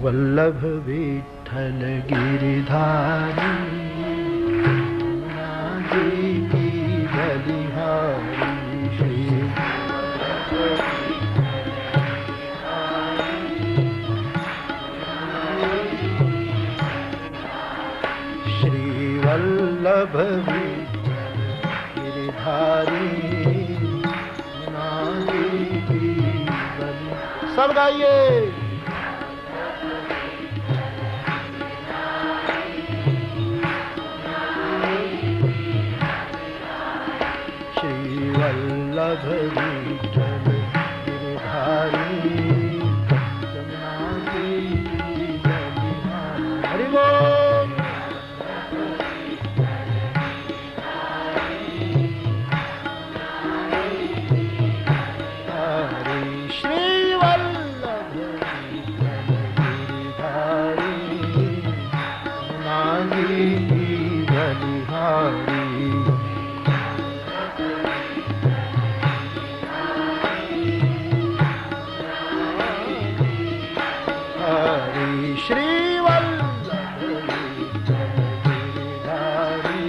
वल्लभ विठ्ठल गिरिधारी नागी की बलिहारी श्री वल्लभ गिरिधारी नागी की बलिहारी। सब गाइए। वल्लभ विठ्ठल गिरिधारी जमुना की बलिहारी। हरि बोल। हरि श्री वल्लभ विठ्ठल गिरिधारी जमुना की बलिहारी। श्री वल्लभ गिरिधारी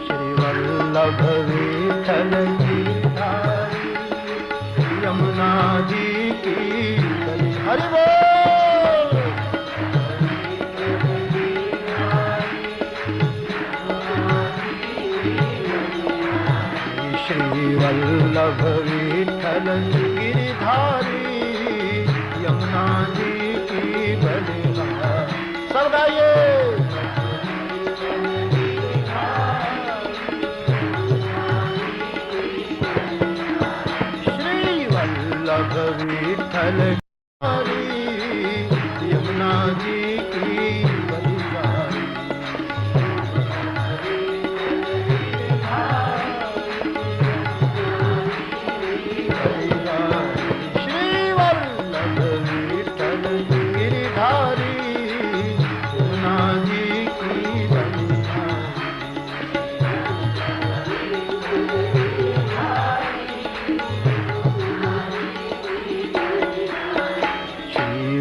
श्री वल्लभ विठ्ठल गिरिधारी यमुना जी की हरि बोल। वल्लभ विठ्ठल गिरिधारी यमुना जी की बलिहारी। सब गाइए। श्री वल्लभ विठ्ठल गिरिधारी यमुना जी की बलिहारी।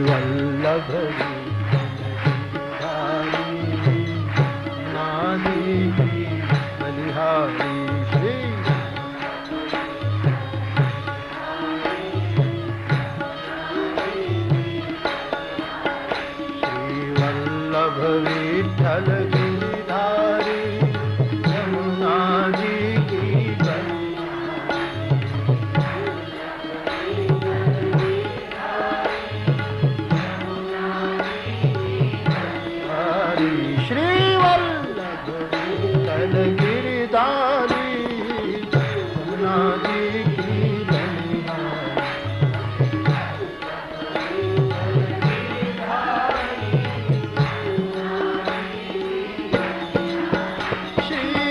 वल्लभ नागी की बलिहारी। श्री वल्लभ विठ्ठल गिरिधारी यमुना जी की श्री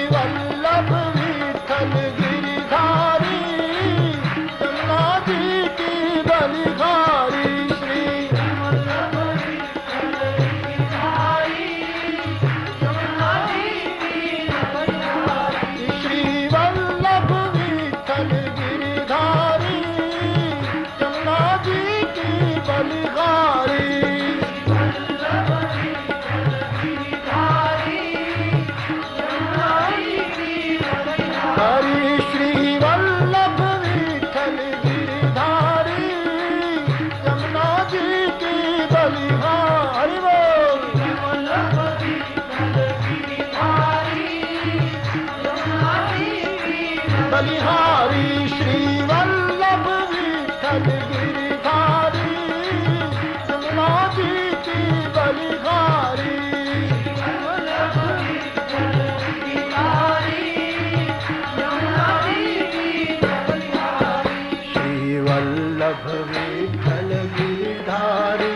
वल्लभ विठ्ठल गिरिधारी यमुना जी की श्री वल्लभ विठ्ठल गिरिधारी यमुना जी की बलिहारी। बलिहारी श्री वल्लभ विठ्ठल गिरिधारी यमुना जी की बलिहारी। श्री वल्लभ विठ्ठल गिरिधारी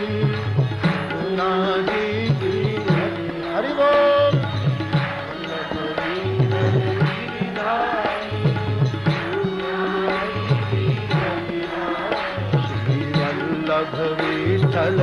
यमुना जी की हरि बोल। वल्लभ विठ्ठल